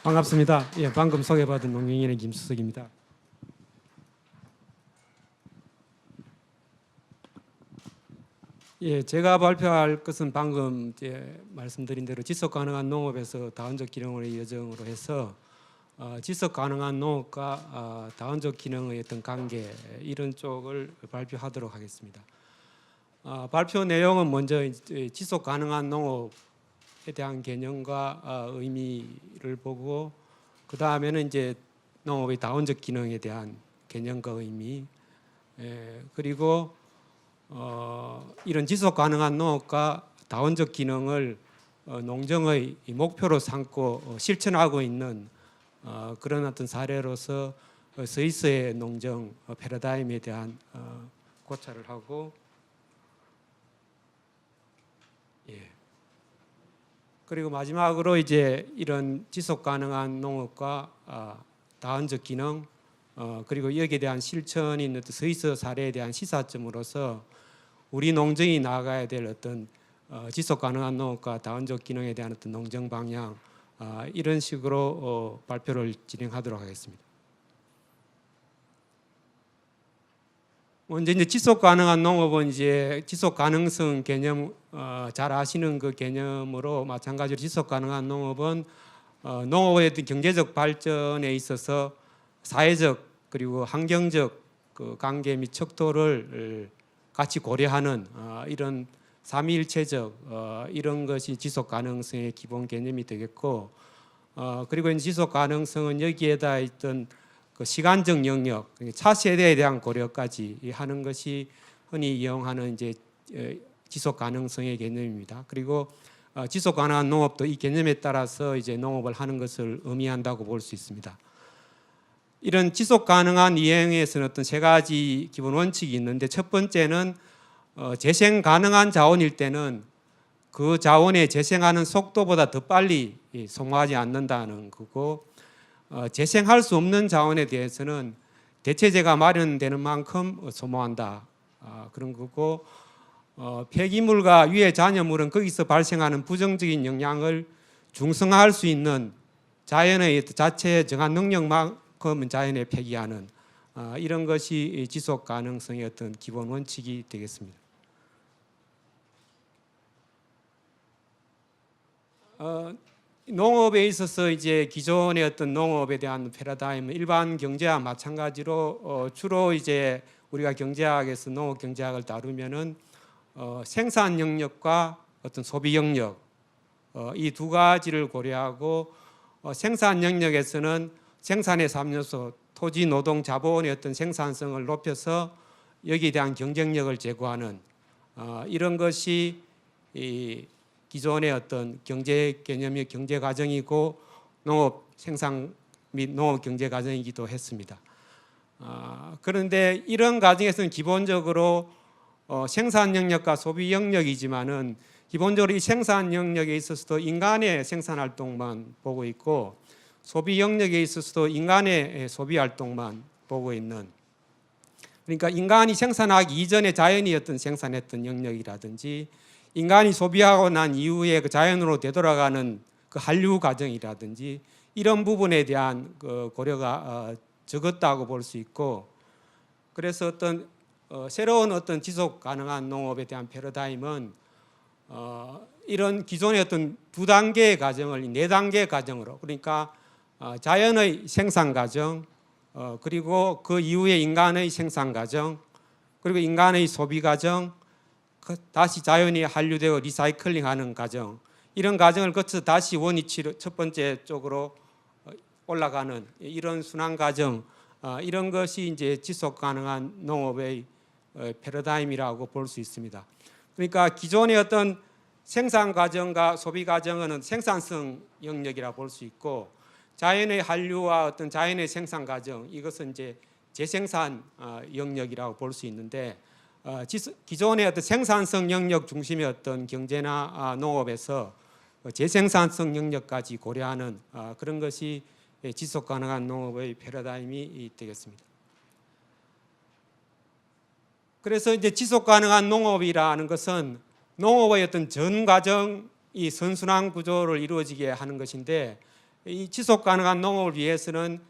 반갑습니다. 예, 방금 소개받은 농경인의 김수석입니다. 예, 제가 발표할 것은 방금 말씀드린 대로 지속 가능한 농업에서 다원적 기능의 여정으로 해서 지속 가능한 농업과 다원적 기능의 어떤 관계 이런 쪽을 발표하도록 하겠습니다. 발표 내용은 먼저 지속 가능한 농업에 대한 개념과 의미를 보고 그 다음에는 이제 농업의 다원적 기능에 대한 개념과 의미 그리고 이런 지속 가능한 농업과 다원적 기능을 농정의 목표로 삼고 실천하고 있는 그런 어떤 사례로서 스위스의 농정 패러다임에 대한 고찰을 하고 그리고 마지막으로 이제 이런 지속 가능한 농업과 다원적 기능 그리고 여기에 대한 실천이 있는 스위스 사례에 대한 시사점으로서 우리 농정이 나아가야 될 어떤 지속 가능한 농업과 다원적 기능에 대한 어떤 농정 방향 이런 식으로 발표를 진행하도록 하겠습니다. 먼저 이제 지속 가능한 농업은 이제 지속 가능성 개념 잘 아시는 그 개념으로 마찬가지로 지속 가능한 농업은 농업의 어떤 경제적 발전에 있어서 사회적 그리고 환경적 그 관계 및 척도를 같이 고려하는 이런 삼위일체적 이런 것이 지속 가능성의 기본 개념이 되겠고 그리고 이제 지속 가능성은 여기에다 있던 그 시간적 영역, 차세대에 대한 고려까지 하는 것이 흔히 이용하는 이제 지속 가능성의 개념입니다. 그리고 지속 가능한 농업도 이 개념에 따라서 이제 농업을 하는 것을 의미한다고 볼 수 있습니다. 이런 지속 가능한 이행에서는 어떤 세 가지 기본 원칙이 있는데 첫 번째는 재생 가능한 자원일 때는 그 자원의 재생하는 속도보다 더 빨리 소모하지 않는다는 거고 재생할 수 없는 자원에 대해서는 대체제가 마련되는 만큼 소모한다 그런 거고 폐기물과 유해 잔여물은 거기서 발생하는 부정적인 영향을 중성화할 수 있는 자연의 자체 정한 능력만큼은 자연에 폐기하는 이런 것이 지속 가능성의 어떤 기본 원칙이 되겠습니다. 농업에 있어서 이제 기존의 어떤 농업에 대한 패러다임은 일반 경제와 마찬가지로 주로 이제 우리가 경제학에서 농업 경제학을 다루면은 생산 영역과 어떤 소비 영역 이 두 가지를 고려하고 생산 영역에서는 생산의 3요소 토지, 노동, 자본의 어떤 생산성을 높여서 여기에 대한 경쟁력을 제고하는 이런 것이 이 기존의 어떤 경제 개념의 경제 과정이고 농업 생산 및 농업 경제 과정이기도 했습니다. 그런데 이런 과정에서는 기본적으로 생산 영역과 소비 영역이지만은 기본적으로 이 생산 영역에 있어서도 인간의 생산 활동만 보고 있고 소비 영역에 있어서도 인간의 소비 활동만 보고 있는 그러니까 인간이 생산하기 이전에 자연이 어떤 생산했던 영역이라든지 인간이 소비하고 난 이후에 그 자연으로 되돌아가는 그 한류 과정이라든지 이런 부분에 대한 그 고려가 적었다고 볼 수 있고 그래서 어떤 새로운 어떤 지속 가능한 농업에 대한 패러다임은 이런 기존의 어떤 두 단계의 과정을 네 단계의 과정으로 그러니까 자연의 생산 과정 그리고 그 이후에 인간의 생산 과정 그리고 인간의 소비 과정 다시 자연이 한류되고 리사이클링하는 과정 이런 과정을 거쳐 다시 원위치로 첫 번째 쪽으로 올라가는 이런 순환 과정 이런 것이 이제 지속 가능한 농업의 패러다임이라고 볼 수 있습니다. 그러니까 기존의 어떤 생산 과정과 소비 과정은 생산성 영역이라 볼 수 있고 자연의 한류와 어떤 자연의 생산 과정 이것은 이제 재생산 영역이라고 볼 수 있는데 기존의 어떤 생산성 영역 중심의 어떤 경제나 농업에서 재생산성 영역까지 고려하는 그런 것이 지속 가능한 농업의 패러다임이 되겠습니다. 그래서 이제 지속 가능한 농업이라는 것은 농업의 어떤 전 과정이 선순환 구조를 이루어지게 하는 것인데 이 지속 가능한 농업을 위해서는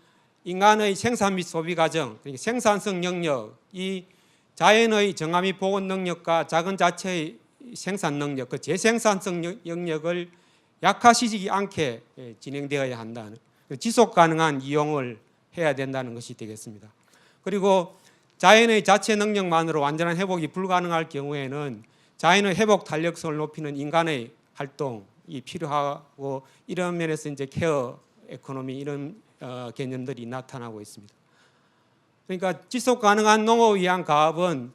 인간의 생산 및 소비 과정, 그러니까 생산성 영역, 이 자연의 정화 및 복원 능력과 자원 자체의 생산 능력, 그 재생산성 영역을 약화시키지 않게 진행되어야 한다는, 지속 가능한 이용을 해야 된다는 것이 되겠습니다. 그리고 자연의 자체 능력만으로 완전한 회복이 불가능할 경우에는 자연의 회복 탄력성을 높이는 인간의 활동이 필요하고, 이런 면에서 이제 케어 에코노미 이런 개념들이 나타나고 있습니다. 그러니까 지속 가능한 농업을 위한 가업은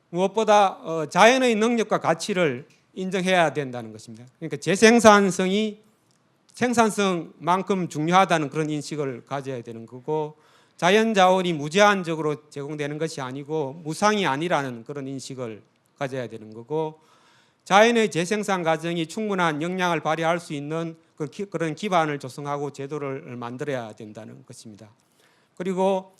무엇보다 자연의 능력과 가치를 인정해야 된다는 것입니다. 그러니까 재생산성이 생산성만큼 중요하다는 그런 인식을 가져야 되는 거고, 자연 자원이 무제한적으로 제공되는 것이 아니고 무상이 아니라는 그런 인식을 가져야 되는 거고, 자연의 재생산 과정이 충분한 역량을 발휘할 수 있는 그런 기반을 조성하고 제도를 만들어야 된다는 것입니다. 그리고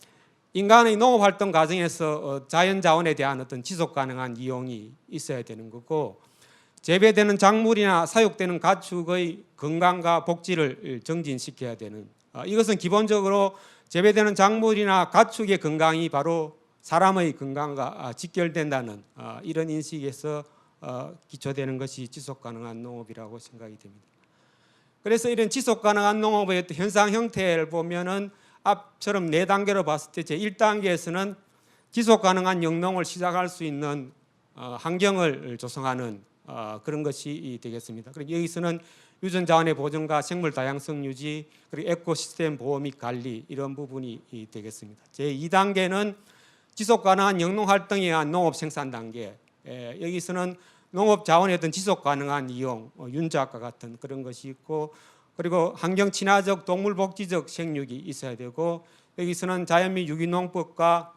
인간의 농업활동 과정에서 자연 자원에 대한 어떤 지속 가능한 이용이 있어야 되는 거고, 재배되는 작물이나 사육되는 가축의 건강과 복지를 정진시켜야 되는, 이것은 기본적으로 재배되는 작물이나 가축의 건강이 바로 사람의 건강과 직결된다는 이런 인식에서 기초되는 것이 지속 가능한 농업이라고 생각이 됩니다. 그래서 이런 지속 가능한 농업의 현상 형태를 보면은 앞처럼 4단계로 봤을 때 제1단계에서는 지속 가능한 영농을 시작할 수 있는 환경을 조성하는 그런 것이 되겠습니다. 그리고 여기서는 유전 자원의 보존과 생물 다양성 유지, 그리고 에코시스템 보호 및 관리, 이런 부분이 되겠습니다. 제2단계는 지속 가능한 영농 활동에 의한 농업 생산 단계, 여기서는 농업 자원의 어떤 지속 가능한 이용, 윤작과 같은 그런 것이 있고, 그리고 환경 친화적 동물 복지적 생육이 있어야 되고, 여기서는 자연 및 유기농법과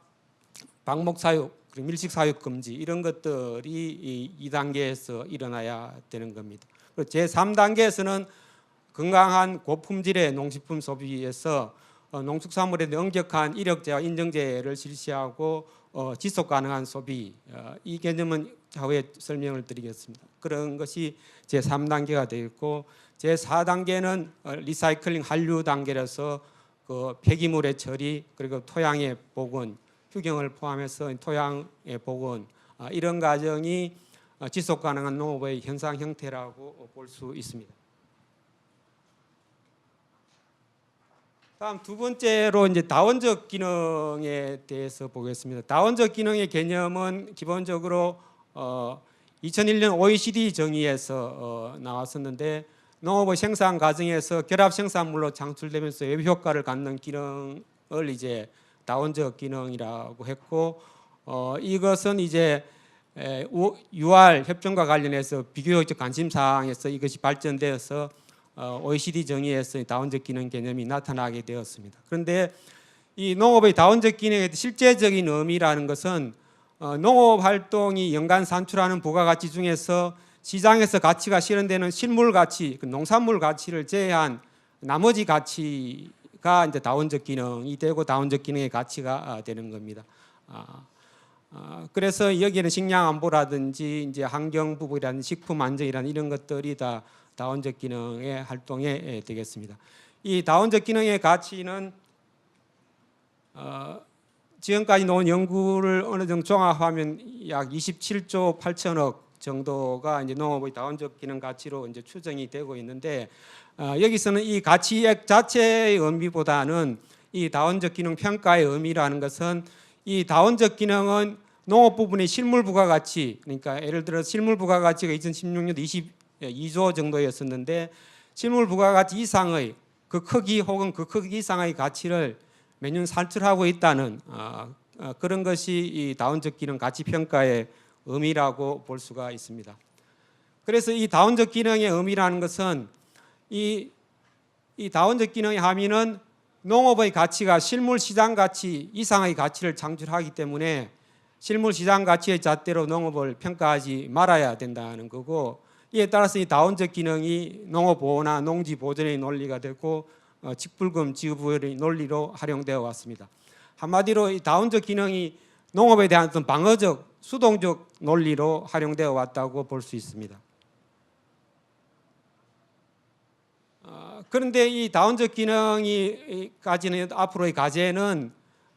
방목 사육, 그리고 밀식 사육 금지, 이런 것들이 2단계에서 일어나야 되는 겁니다. 그리고 제3단계에서는 건강한 고품질의 농식품 소비에서 농축산물에 대한 엄격한 이력제와 인증제를 실시하고 지속 가능한 소비, 이 개념은 차후에 설명을 드리겠습니다. 그런 것이 제3단계가 되어 있고, 제4단계는 리사이클링 한류 단계라서 그 폐기물의 처리, 그리고 토양의 복원, 휴경을 포함해서 토양의 복원, 이런 과정이 지속 가능한 농업의 현상 형태라고 볼 수 있습니다. 다음 두 번째로 이제 다원적 기능에 대해서 보겠습니다. 다원적 기능의 개념은 기본적으로 2001년 OECD 정의에서 나왔었는데, 농업의 생산 과정에서 결합 생산물로 창출되면서 외부 효과를 갖는 기능을 이제 다원적 기능이라고 했고, 이것은 이제 UR 협정과 관련해서 비교적 관심 사항에서 이것이 발전되어서 OECD 정의에서 다원적 기능 개념이 나타나게 되었습니다. 그런데 이 농업의 다원적 기능의 실제적인 의미라는 것은 농업 활동이 연간 산출하는 부가가치 중에서 시장에서 가치가 실현되는 실물 가치, 농산물 가치를 제외한 나머지 가치가 이제 다원적 기능이 되고 다원적 기능의 가치가 되는 겁니다. 그래서 여기에는 식량 안보라든지 이제 환경 부분이라든지 식품 안정이라는 이런 것들이 다 다원적 기능의 활동에 되겠습니다. 이 다원적 기능의 가치는 지금까지 나온 연구를 어느 정도 종합하면 약 27조 8천억 정도가 이제 농업의 다원적 기능 가치로 이제 추정이 되고 있는데, 여기서는 이 가치액 자체의 의미보다는 이 다원적 기능 평가의 의미라는 것은, 이 다원적 기능은 농업 부분의 실물 부가가치, 그러니까 예를 들어 실물 부가가치가 2016년 22조 정도였었는데, 실물 부가가치 이상의 그 크기 혹은 그 크기 이상의 가치를 매년 산출하고 있다는 그런 것이 이 다원적 기능 가치 평가의 의미라고 볼 수가 있습니다. 그래서 이 다원적 기능의 의미라는 것은 이 다원적 기능의 함의는 농업의 가치가 실물 시장 가치 이상의 가치를 창출하기 때문에 실물 시장 가치의 잣대로 농업을 평가하지 말아야 된다는 거고, 이에 따라서 이 다원적 기능이 농업 보호나 농지 보존의 논리가 되고 직불금 지급의 논리로 활용되어 왔습니다. 한마디로 이 다원적 기능이 농업에 대한 어떤 방어적, 수동적 논리로 활용되어 왔다고 볼 수 있습니다. 그런데 이 다원적 기능이까지는 앞으로의 과제는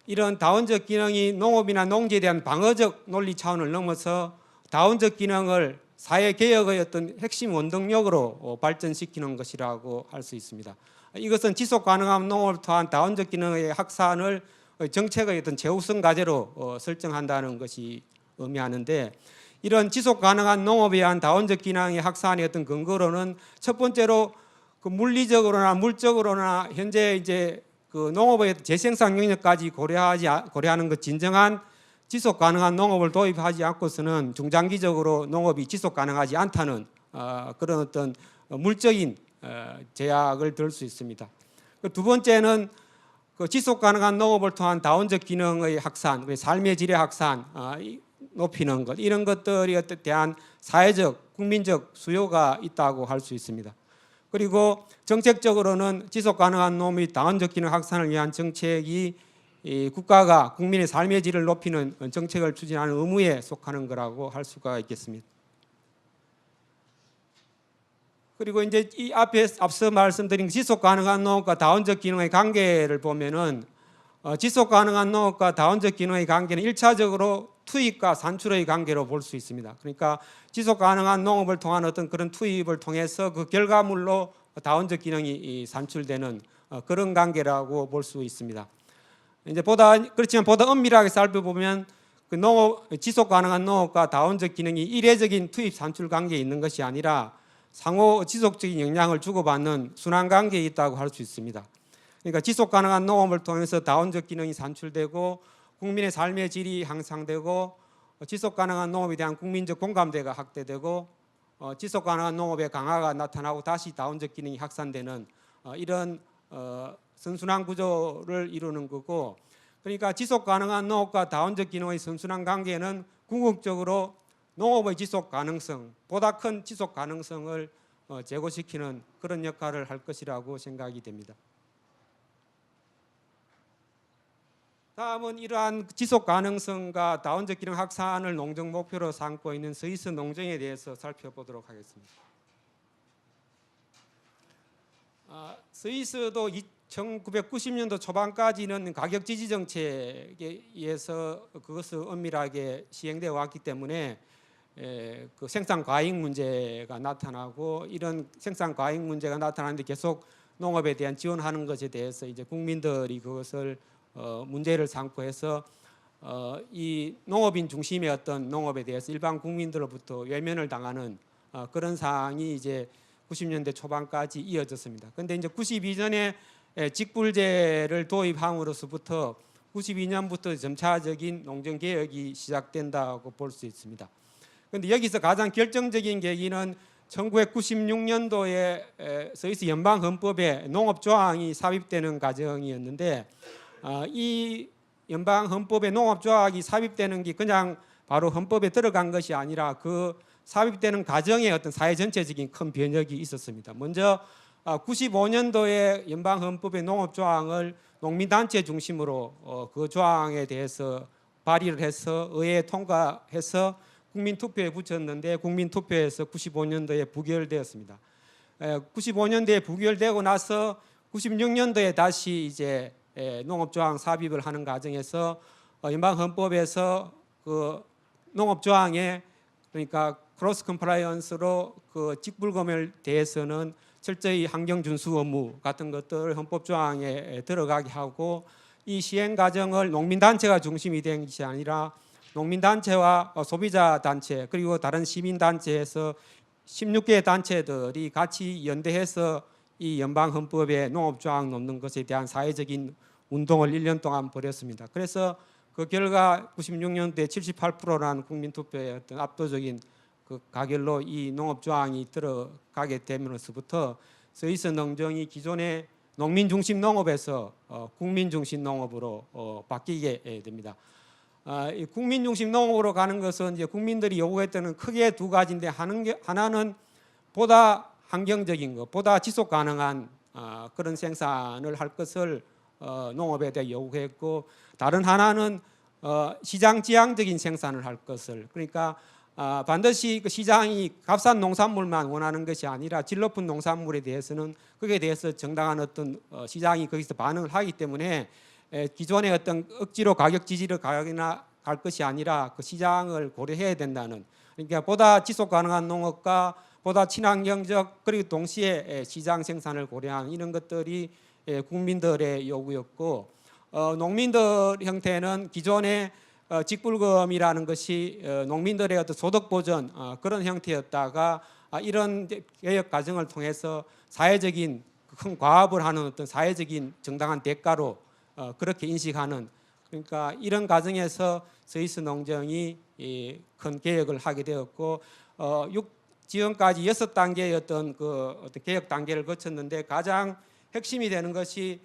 이런 다원적 기능이 농업이나 농지에 대한 방어적 논리 차원을 넘어서 다원적 기능을 사회 개혁의 어떤 핵심 원동력으로 발전시키는 것이라고 할 수 있습니다. 이것은 지속 가능한 농업을 통한 다원적 기능의 확산을 정책의 어떤 최우선 과제로 설정한다는 것이 의미하는데, 이런 지속 가능한 농업에 의한 다원적 기능의 확산의 어떤 근거로는 첫 번째로 그 물리적으로나 물적으로나 현재 이제 그 농업의 재생산 영역까지 고려하는 것 진정한 지속 가능한 농업을 도입하지 않고서는 중장기적으로 농업이 지속 가능하지 않다는 그런 어떤 물적인 제약을 들 수 있습니다. 두 번째는 그 지속 가능한 농업을 통한 다원적 기능의 확산, 삶의 질의 확산 높이는 것, 이런 것들에 대한 사회적, 국민적 수요가 있다고 할 수 있습니다. 그리고 정책적으로는 지속 가능한 농업 및 다원적 기능 확산을 위한 정책이 국가가 국민의 삶의 질을 높이는 정책을 추진하는 의무에 속하는 거라고 할 수가 있겠습니다. 그리고 이제 이 앞서 말씀드린 지속 가능한 농업과 다원적 기능의 관계를 보면은 지속 가능한 농업과 다원적 기능의 관계는 1차적으로 투입과 산출의 관계로 볼 수 있습니다. 그러니까 지속 가능한 농업을 통한 어떤 그런 투입을 통해서 그 결과물로 다원적 기능이 산출되는 그런 관계라고 볼 수 있습니다. 이제 그렇지만 보다 엄밀하게 살펴보면 그 지속 가능한 농업과 다원적 기능이 이례적인 투입 산출 관계에 있는 것이 아니라 상호 지속적인 영향을 주고받는 순환 관계에 있다고 할 수 있습니다. 그러니까 지속 가능한 농업을 통해서 다원적 기능이 산출되고 국민의 삶의 질이 향상되고 지속 가능한 농업에 대한 국민적 공감대가 확대되고 지속 가능한 농업의 강화가 나타나고 다시 다원적 기능이 확산되는 이런 선순환 구조를 이루는 거고, 그러니까 지속 가능한 농업과 다원적 기능의 선순환 관계는 궁극적으로 농업의 지속 가능성, 보다 큰 지속 가능성을 제고시키는 그런 역할을 할 것이라고 생각이 됩니다. 다음은 이러한 지속 가능성과 다원적 기능 확산을 농정 목표로 삼고 있는 스위스 농정에 대해서 살펴보도록 하겠습니다. 스위스도 1990년도 초반까지는 가격 지지 정책에 의해서 그것을 엄밀하게 시행되어 왔기 때문에 그 생산 과잉 문제가 나타나고, 이런 생산 과잉 문제가 나타나는데 계속 농업에 대한 지원하는 것에 대해서 이제 국민들이 그것을 문제를 삼고 해서 이 농업인 중심의 어떤 농업에 대해서 일반 국민들로부터 외면을 당하는 그런 상황이 이제 90년대 초반까지 이어졌습니다. 그런데 이제 92년에 직불제를 도입함으로서부터 92년부터 점차적인 농정 개혁이 시작된다고 볼 수 있습니다. 그런데 여기서 가장 결정적인 계기는 1996년도에 스위스 연방 헌법에 농업 조항이 삽입되는 과정이었는데, 이 연방 헌법에 농업 조항이 삽입되는 게 그냥 바로 헌법에 들어간 것이 아니라 그 삽입되는 과정에 어떤 사회 전체적인 큰 변혁이 있었습니다. 먼저 95년도에 연방 헌법의 농업 조항을 농민단체 중심으로 그 조항에 대해서 발의를 해서 의회에 통과해서 국민투표에 붙였는데, 국민투표에서 95년도에 부결되었습니다. 95년도에 부결되고 나서 96년도에 다시 이제 농업조항 삽입을 하는 과정에서 연방 헌법에서 그 농업조항에, 그러니까 크로스 컴플라이언스로 그 직불금에 대해서는 철저히 환경 준수 의무 같은 것들을 헌법 조항에 들어가게 하고, 이 시행 과정을 농민단체가 중심이 된 것이 아니라 농민단체와 소비자 단체 그리고 다른 시민단체에서 16개 단체들이 같이 연대해서 이 연방 헌법에 농업조항 넣는 것에 대한 사회적인 운동을 1년 동안 벌였습니다. 그래서 그 결과 96년도에 78%라는 국민투표의 어떤 압도적인 그 가결로 이 농업조항이 들어가게 되면서부터 스위스 농정이 기존의 농민 중심 농업에서 국민 중심 농업으로 바뀌게 됩니다. 이 국민 중심 농업으로 가는 것은 이제 국민들이 요구했던 크게 두 가지인데, 하나는 보다 환경적인 것, 보다 지속 가능한 그런 생산을 할 것을 농업에 대해 요구했고, 다른 하나는 시장 지향적인 생산을 할 것을, 그러니까 반드시 그 시장이 값싼 농산물만 원하는 것이 아니라 질 높은 농산물에 대해서는 거기에 대해서 정당한 어떤 시장이 거기서 반응을 하기 때문에 기존의 어떤 억지로 가격 지지를 가거나 갈 것이 아니라 그 시장을 고려해야 된다는, 그러니까 보다 지속 가능한 농업과 보다 친환경적 그리고 동시에 시장 생산을 고려하는 이런 것들이 국민들의 요구였고, 농민들 형태는 기존의 직불금이라는 것이 농민들의 어떤 소득 보전 그런 형태였다가 이런 개혁 과정을 통해서 사회적인 큰 과업을 하는 어떤 사회적인 정당한 대가로 그렇게 인식하는, 그러니까 이런 과정에서 스위스 농정이 큰 개혁을 하게 되었고, 지금까지 6단계의 어떤 개혁 단계를 거쳤는데 가장 핵심이 되는 것이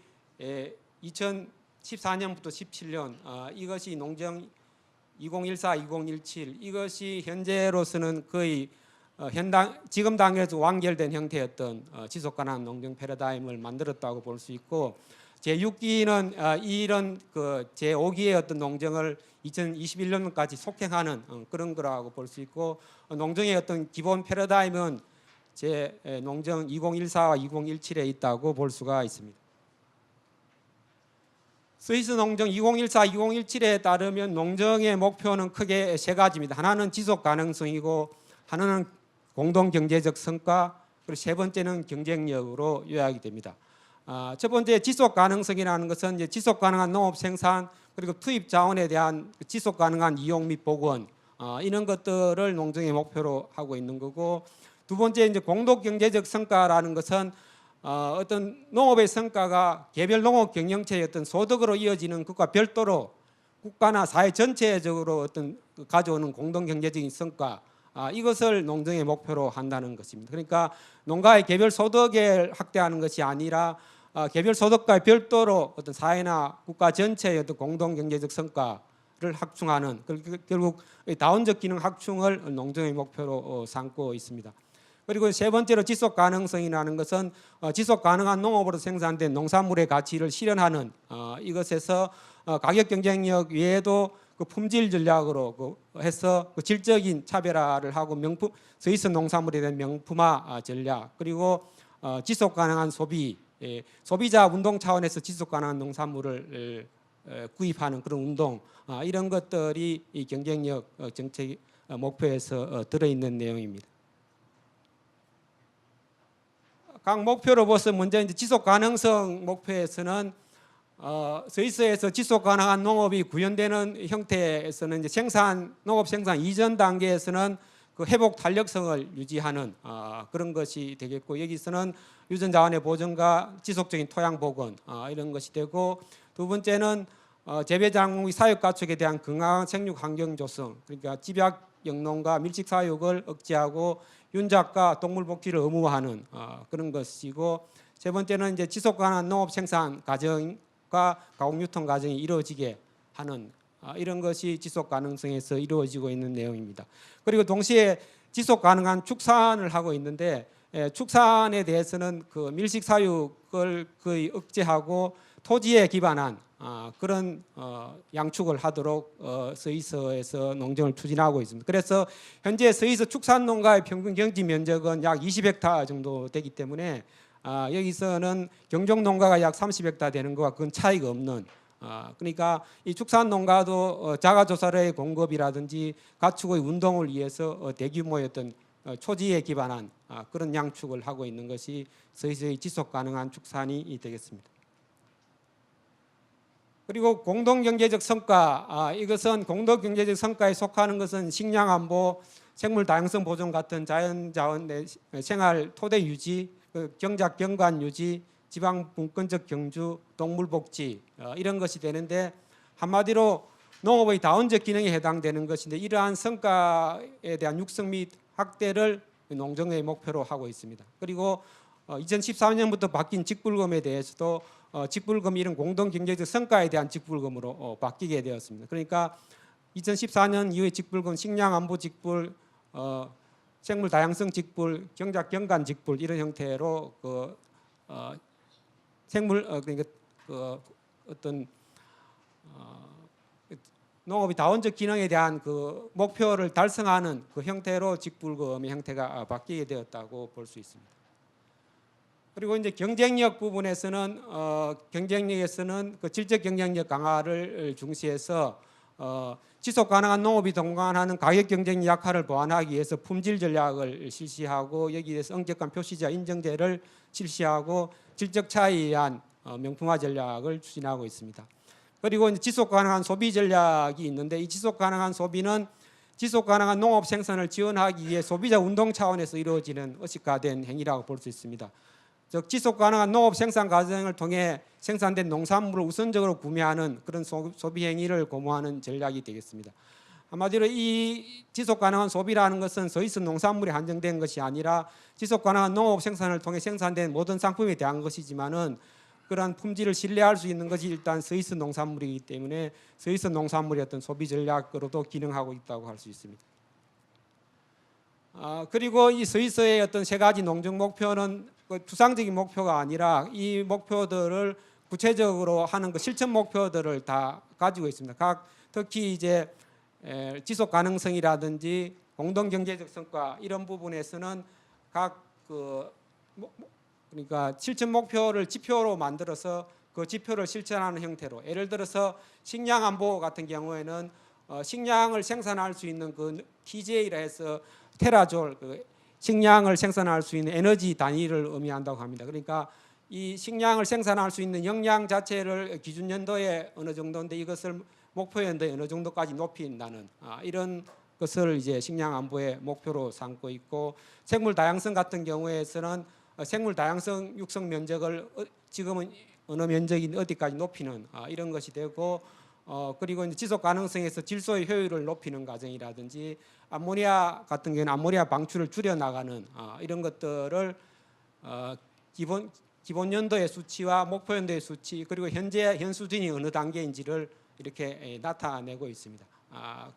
2014년부터 17년 이것이 농정 2014, 2017 이것이 현재로서는 거의 지금 단계에서 완결된 형태였던 지속 가능한 농경 패러다임을 만들었다고 볼 수 있고, 제6기는 이런 제5기의 어떤 농정을 2021년까지 속행하는 그런 거라고 볼 수 있고, 농정의 어떤 기본 패러다임은 제 농정 2014와 2017에 있다고 볼 수가 있습니다. 스위스 농정 2014, 2017에 따르면 농정의 목표는 크게 세 가지입니다. 하나는 지속 가능성이고, 하나는 공동 경제적 성과, 그리고 세 번째는 경쟁력으로 요약이 됩니다. 첫 번째 지속 가능성이라는 것은 이제 지속 가능한 농업 생산 그리고 투입 자원에 대한 지속 가능한 이용 및 복원 이런 것들을 농정의 목표로 하고 있는 거고, 두 번째 이제 공동 경제적 성과라는 것은 어떤 농업의 성과가 개별 농업 경영체의 어떤 소득으로 이어지는 것과 별도로 국가나 사회 전체적으로 어떤 가져오는 공동 경제적인 성과 이것을 농정의 목표로 한다는 것입니다. 그러니까 농가의 개별 소득을 확대하는 것이 아니라 개별 소득과 별도로 어떤 사회나 국가 전체의 어떤 공동 경제적 성과를 확충하는, 결국 다원적 기능 확충을 농정의 목표로 삼고 있습니다. 그리고 세 번째로 지속 가능성이라는 것은 지속 가능한 농업으로 생산된 농산물의 가치를 실현하는 이것에서 가격 경쟁력 외에도 그 품질 전략으로 해서 그 질적인 차별화를 하고 스위스 농산물에 대한 명품화 전략, 그리고 지속 가능한 소비, 소비자 운동 차원에서 지속 가능한 농산물을 구입하는 그런 운동, 이런 것들이 이 경쟁력 정책 목표에서 들어있는 내용입니다. 각 목표로 봐서 먼저 이제 지속 가능성 목표에서는 스위스에서 지속 가능한 농업이 구현되는 형태에서는 이제 농업 생산 이전 단계에서는 그 회복 탄력성을 유지하는 그런 것이 되겠고, 여기서는 유전 자원의 보존과 지속적인 토양 복원 이런 것이 되고, 두 번째는 재배 작물의 사육 가축에 대한 건강한 생육 환경 조성, 그러니까 집약 영농과 밀식 사육을 억제하고 윤작과 동물 복지를 의무화하는 그런 것이고, 세 번째는 이제 지속 가능한 농업 생산 과정과 가공 유통 과정이 이루어지게 하는 이런 것이 지속 가능성에서 이루어지고 있는 내용입니다. 그리고 동시에 지속 가능한 축산을 하고 있는데, 축산에 대해서는 그 밀식 사육을 거의 억제하고 토지에 기반한 그런 양축을 하도록 스위스에서 농정을 추진하고 있습니다. 그래서 현재 스위스 축산 농가의 평균 경지 면적은 약 20헥타 정도 되기 때문에 여기서는 경종 농가가 약 30헥타 되는 것과 그건 차이가 없는, 그러니까 이 축산 농가도 자가조사료의 공급이라든지 가축의 운동을 위해서 대규모의 어떤 초지에 기반한 그런 양축을 하고 있는 것이 스위스의 지속 가능한 축산이 되겠습니다. 그리고 공동경제적 성과, 이것은 공동경제적 성과에 속하는 것은 식량 안보, 생물 다양성 보존 같은 자연자원의 생활 토대 유지, 경작 경관 유지, 지방 분권적 경주, 동물 복지 이런 것이 되는데, 한마디로 농업의 다원적 기능에 해당되는 것인데, 이러한 성과에 대한 육성 및 확대를 농정의 목표로 하고 있습니다. 그리고 2013년부터 바뀐 직불금에 대해서도 직불금 이런 공동경제적 성과에 대한 직불금으로 바뀌게 되었습니다. 그러니까 2014년 이후에 직불금, 식량안보 직불, 생물 다양성 직불, 경작 경관 직불 이런 형태로 어떤 농업의 다원적 기능에 대한 그 목표를 달성하는 그 형태로 직불금의 형태가 바뀌게 되었다고 볼 수 있습니다. 그리고 이제 경쟁력 부분에서는 경쟁력에서는 그 질적 경쟁력 강화를 중시해서 지속 가능한 농업이 동반하는 가격 경쟁 약화를 보완하기 위해서 품질 전략을 실시하고 여기에 대해서 엄격한 표시자 인정제를 실시하고 질적 차이에 의한 명품화 전략을 추진하고 있습니다. 그리고 이제 지속 가능한 소비 전략이 있는데 이 지속 가능한 소비는 지속 가능한 농업 생산을 지원하기 위해 소비자 운동 차원에서 이루어지는 의식화된 행위라고 볼 수 있습니다. 즉 지속 가능한 농업 생산 과정을 통해 생산된 농산물을 우선적으로 구매하는 그런 소비 행위를 고무하는 전략이 되겠습니다. 한마디로 이 지속 가능한 소비라는 것은 서있스 농산물에 한정된 것이 아니라 지속 가능한 농업 생산을 통해 생산된 모든 상품에 대한 것이지만은 그러한 품질을 신뢰할 수 있는 것이 일단 서있스 농산물이기 때문에 서있스 농산물의 어떤 소비 전략으로도 기능하고 있다고 할 수 있습니다. 그리고 이 서있스의 어떤 세 가지 농정 목표는 추상적인 목표가 아니라 이 목표들을 구체적으로 하는 그 실천 목표들을 다 가지고 있습니다. 특히 이제 지속 가능성이라든지 공동 경제적 성과 이런 부분에서는 각 그러니까 실천 목표를 지표로 만들어서 그 지표를 실천하는 형태로 예를 들어서 식량 안보 같은 경우에는 식량을 생산할 수 있는 그 TJ라 해서 테라졸 식량을 생산할 수 있는 에너지 단위를 의미한다고 합니다. 그러니까 이 식량을 생산할 수 있는 역량 자체를 기준 연도에 어느 정도인데 이것을 목표 연도에 어느 정도까지 높인다는 이런 것을 이제 식량 안보의 목표로 삼고 있고 생물 다양성 같은 경우에서는 생물 다양성 육성 면적을 지금은 어느 면적인 어디까지 높이는 이런 것이 되고 그리고 이제 지속 가능성에서 질소의 효율을 높이는 과정이라든지 암모니아 같은 경우는 암모니아 방출을 줄여 나가는 이런 것들을 기본 연도의 수치와 목표 연도의 수치 그리고 현 수준이 어느 단계인지를 이렇게 나타내고 있습니다.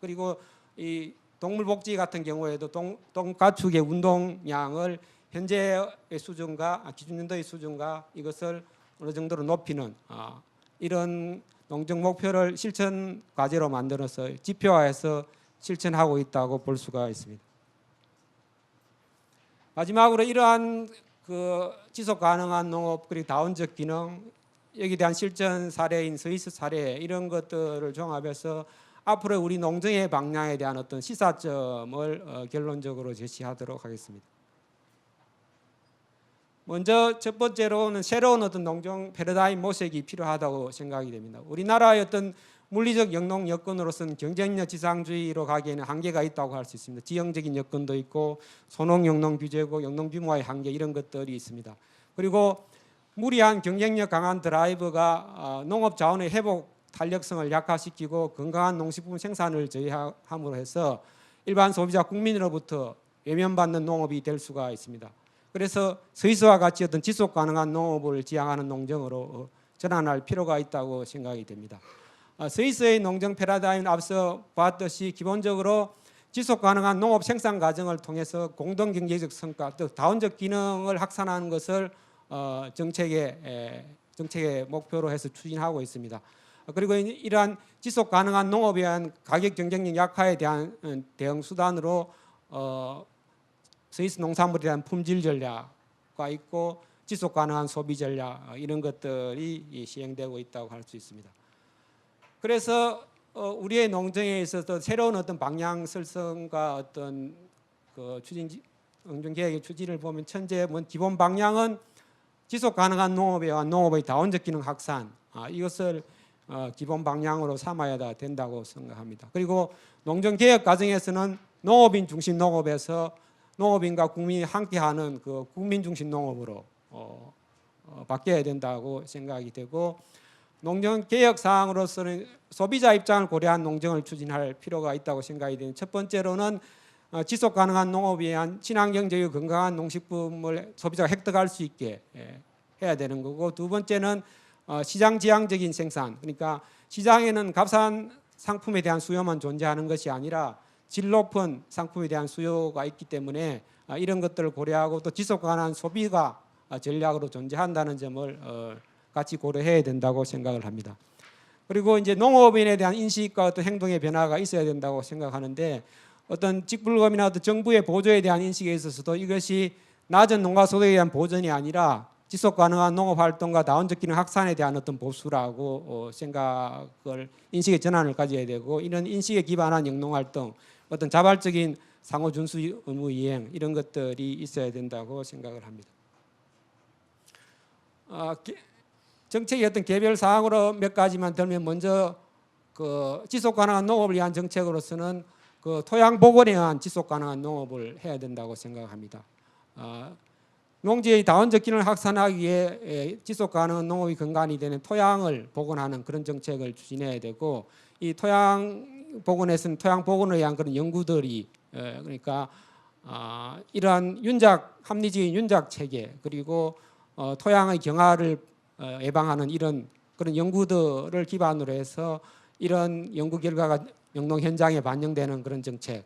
그리고 이 동물복지 같은 경우에도 똥가축의 운동량을 현재의 수준과 기준 연도의 수준과 이것을 어느 정도로 높이는 이런 농정 목표를 실천 과제로 만들어서 지표화해서 실천하고 있다고 볼 수가 있습니다. 마지막으로 이러한 그 지속 가능한 농업 그리고 다원적 기능 여기에 대한 실전 사례인 스위스 사례 이런 것들을 종합해서 앞으로 우리 농정의 방향에 대한 어떤 시사점을 결론적으로 제시하도록 하겠습니다. 먼저 첫 번째로는 새로운 어떤 농정 패러다임 모색이 필요하다고 생각이 됩니다. 우리나라의 어떤 물리적 영농 여건으로서는 경쟁력 지상주의로 가기에는 한계가 있다고 할 수 있습니다. 지형적인 여건도 있고 소농 영농 규제고 영농 규모의 한계 이런 것들이 있습니다. 그리고 무리한 경쟁력 강한 드라이브가 농업 자원의 회복 탄력성을 약화시키고 건강한 농식품 생산을 저해함으로 해서 일반 소비자 국민으로부터 외면받는 농업이 될 수가 있습니다. 그래서 스위스와 같이 어떤 지속 가능한 농업을 지향하는 농정으로 전환할 필요가 있다고 생각이 됩니다. 스위스의 농정 패러다임은 앞서 봤듯이 기본적으로 지속 가능한 농업 생산 과정을 통해서 공동 경제적 성과, 즉 다원적 기능을 확산하는 것을 정책의 목표로 해서 추진하고 있습니다. 그리고 이러한 지속 가능한 농업에 대한 가격 경쟁력 약화에 대한 대응 수단으로 스위스 농산물에 대한 품질 전략과 있고 지속 가능한 소비 전략 이런 것들이 시행되고 있다고 할 수 있습니다. 그래서 우리의 농정에 있어서 새로운 어떤 방향 설정과 어떤 그 농정 계획의 추진을 보면 현재 기본 방향은 지속 가능한 농업과 농업의 다원적 기능 확산 이것을 기본 방향으로 삼아야 된다고 생각합니다. 그리고 농정 개혁 과정에서는 농업인 중심 농업에서 농업인과 국민이 함께하는 그 국민 중심 농업으로 바뀌어야 된다고 생각이 되고 농정 개혁 사항으로서는 소비자 입장을 고려한 농정을 추진할 필요가 있다고 생각이 되는 첫 번째로는 지속 가능한 농업에 의한 친환경적이고 건강한 농식품을 소비자가 획득할 수 있게 해야 되는 거고 두 번째는 시장 지향적인 생산 그러니까 시장에는 값싼 상품에 대한 수요만 존재하는 것이 아니라 질 높은 상품에 대한 수요가 있기 때문에 이런 것들을 고려하고 또 지속 가능한 소비가 전략으로 존재한다는 점을 같이 고려해야 된다고 생각을 합니다. 그리고 이제 농업인에 대한 인식과 어떤 행동의 변화가 있어야 된다고 생각하는데 어떤 직불금이나 어떤 정부의 보조에 대한 인식에 있어서도 이것이 낮은 농가 소득에 대한 보전이 아니라 지속 가능한 농업 활동과 다원적 기능 확산에 대한 어떤 보수라고 생각을 인식의 전환을 가져야 되고 이런 인식에 기반한 영농 활동, 어떤 자발적인 상호 준수 의무 이행 이런 것들이 있어야 된다고 생각을 합니다. 정책의 어떤 개별 사항으로 몇 가지만 들면 먼저 그 지속 가능한 농업을 위한 정책으로서는 그 토양 복원에 의한 지속 가능한 농업을 해야 된다고 생각합니다. 농지의 다원적 기능을 확산하기 위해 지속 가능한 농업이 근간이 되는 토양을 복원하는 그런 정책을 추진해야 되고 이 토양 복원에서는 토양 복원을 위한 그런 연구들이 그러니까 이러한 합리적인 윤작 체계 그리고 토양의 경화를 예방하는 이런 그런 연구들을 기반으로 해서 이런 연구 결과가 영농 현장에 반영되는 그런 정책.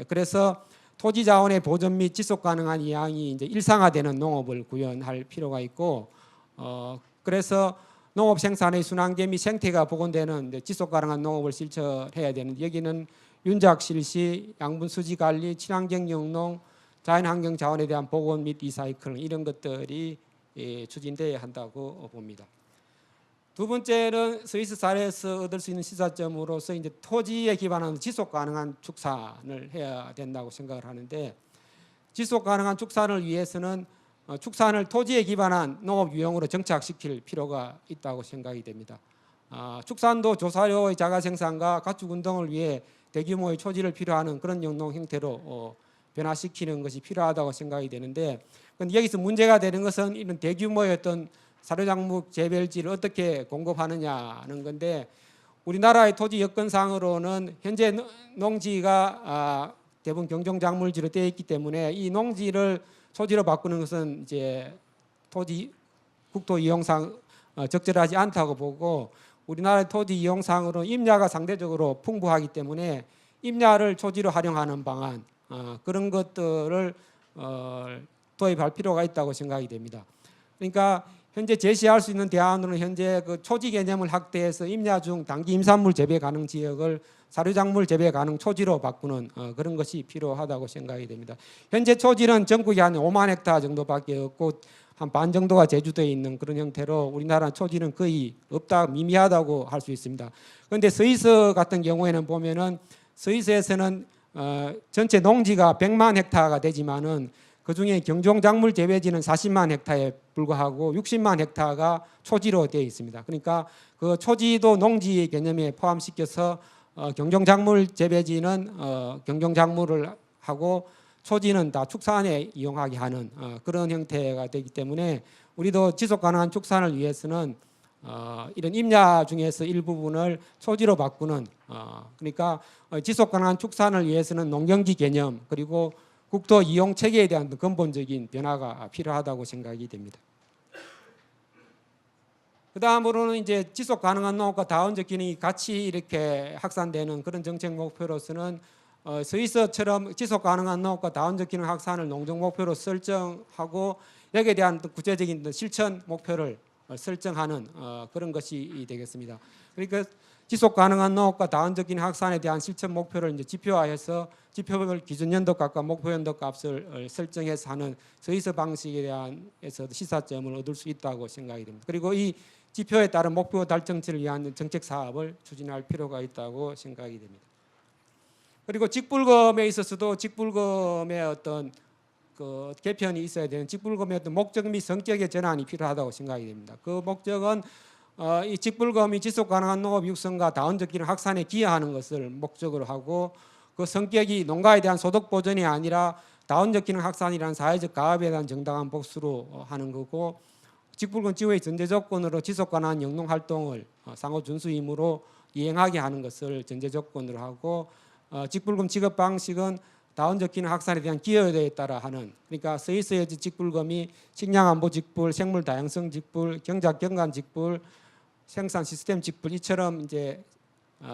그래서 토지 자원의 보존 및 지속 가능한 이양이 이제 일상화되는 농업을 구현할 필요가 있고, 그래서 농업 생산의 순환계 및 생태가 복원되는 지속 가능한 농업을 실천해야 되는 여기는 윤작 실시, 양분 수지 관리, 친환경 영농, 자연환경 자원에 대한 복원 및 리사이클 이런 것들이 추진되어야 한다고 봅니다. 두 번째는 스위스 사례에서 얻을 수 있는 시사점으로서 이제 토지에 기반한 지속 가능한 축산을 해야 된다고 생각을 하는데 지속 가능한 축산을 위해서는 축산을 토지에 기반한 농업 유형으로 정착시킬 필요가 있다고 생각이 됩니다. 축산도 조사료의 자가 생산과 가축 운동을 위해 대규모의 초지를 필요하는 그런 영농 형태로 변화시키는 것이 필요하다고 생각이 되는데 여기서 문제가 되는 것은 이런 대규모의 어떤 사료작물 재배지를 어떻게 공급하느냐는 건데 우리나라의 토지 여건상으로는 현재 농지가 대부분 경종작물지로 되어 있기 때문에 이 농지를 토지로 바꾸는 것은 이제 토지 국토 이용상 적절하지 않다고 보고 우리나라의 토지 이용상으로 임야가 상대적으로 풍부하기 때문에 임야를 토지로 활용하는 방안 그런 것들을 도입할 필요가 있다고 생각이 됩니다. 그러니까 현재 제시할 수 있는 대안으로는 현재 그 초지 개념을 확대해서 임야 중 단기 임산물 재배 가능 지역을 사료작물 재배 가능 초지로 바꾸는 그런 것이 필요하다고 생각이 됩니다. 현재 초지는 전국에 한 5만 헥타르 정도밖에 없고 한 반 정도가 제주도에 있는 그런 형태로 우리나라 초지는 거의 없다 미미하다고 할 수 있습니다. 그런데 스위스 같은 경우에는 보면은 스위스에서는 전체 농지가 100만 헥타르가 되지만은 그중에 경종작물 재배지는 40만 헥타르에 불과하고 60만 헥타르가 초지로 되어 있습니다. 그러니까 그 초지도 농지 개념에 포함시켜서 경종작물 재배지는 경종작물을 하고 초지는 다 축산에 이용하게 하는 그런 형태가 되기 때문에 우리도 지속가능한 축산을 위해서는 이런 임야 중에서 일부분을 초지로 바꾸는 그러니까 지속가능한 축산을 위해서는 농경지 개념 그리고 국토 이용 체계에 대한 근본적인 변화가 필요하다고 생각이 됩니다. 그 다음으로는 이제 지속 가능한 농업과 다원적 기능이 같이 이렇게 확산되는 그런 정책 목표로서는 스위스처럼 지속 가능한 농업과 다원적 기능 확산을 농정 목표로 설정하고 여기에 대한 구체적인 실천 목표를 설정하는 그런 것이 되겠습니다. 그러니까 지속 가능한 농업과 다원적 기능 확산에 대한 실천 목표를 이제 지표화해서 지표별 기준 연도 값과 목표 연도 값을 설정해서 하는 스위스 방식에 대한에서 시사점을 얻을 수 있다고 생각이 됩니다. 그리고 이 지표에 따른 목표 달성치를 위한 정책 사업을 추진할 필요가 있다고 생각이 됩니다. 그리고 직불금에 있어서도 직불금의 어떤 그 개편이 있어야 되는 직불금의 어떤 목적 및 성격의 전환이 필요하다고 생각이 됩니다. 그 목적은 이 직불금이 지속 가능한 농업 육성과 다원적 기능 확산에 기여하는 것을 목적으로 하고 그 성격이 농가에 대한 소득 보전이 아니라 다원적 기능 확산이라는 사회적 가업에 대한 정당한 복수로 하는 거고 직불금 지구의 전제 조건으로 지속 가능한 영농 활동을 상호 준수 의무로 이행하게 하는 것을 전제 조건으로 하고 직불금 지급 방식은 다원적 기능 확산에 대한 기여도에 따라 하는 그러니까 스위스의 직불금이 식량안보 직불, 생물 다양성 직불, 경작 경관 직불, 생산 시스템 직불 이처럼 이제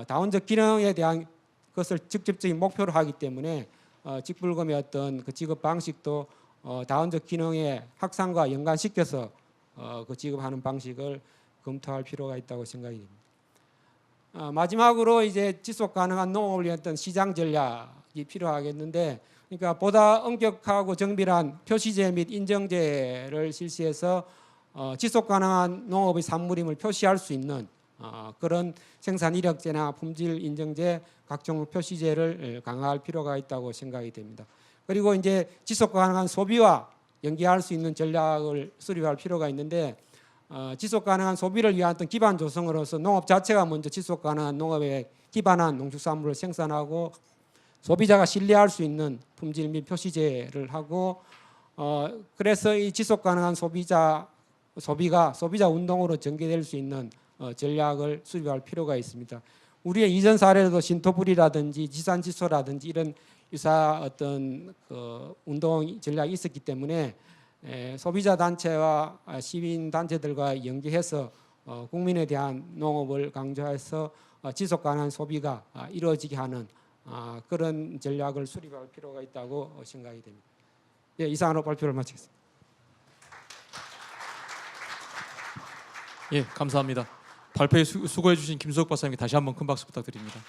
다원적 기능에 대한 것을 직접적인 목표로 하기 때문에 직불금의 어떤 그 지급 방식도 다원적 기능의 확산과 연관시켜서 그 지급하는 방식을 검토할 필요가 있다고 생각이 됩니다. 마지막으로 이제 지속 가능한 농업을 위한 어떤 시장 전략이 필요하겠는데, 그러니까 보다 엄격하고 정밀한 표시제 및 인정제를 실시해서 지속 가능한 농업의 산물임을 표시할 수 있는 그런 생산 이력제나 품질 인정제, 각종 표시제를 강화할 필요가 있다고 생각이 됩니다. 그리고 이제 지속 가능한 소비와 연계할 수 있는 전략을 수립할 필요가 있는데, 지속 가능한 소비를 위한 어떤 기반 조성으로서 농업 자체가 먼저 지속 가능한 농업에 기반한 농축산물을 생산하고 소비자가 신뢰할 수 있는 품질 및 표시제를 하고, 그래서 이 지속 가능한 소비가 소비자 운동으로 전개될 수 있는 전략을 수립할 필요가 있습니다. 우리의 이전 사례로도 신토불이라든지 지산지소라든지 이런 유사 어떤 운동 전략이 있었기 때문에 소비자 단체와 시민 단체들과 연계해서 국민에 대한 농업을 강조해서 지속 가능한 소비가 이루어지게 하는 그런 전략을 수립할 필요가 있다고 생각이 됩니다. 예, 이상으로 발표를 마치겠습니다. 예, 감사합니다. 발표에 수고해 주신 김수석 박사님께 다시 한번 큰 박수 부탁드립니다.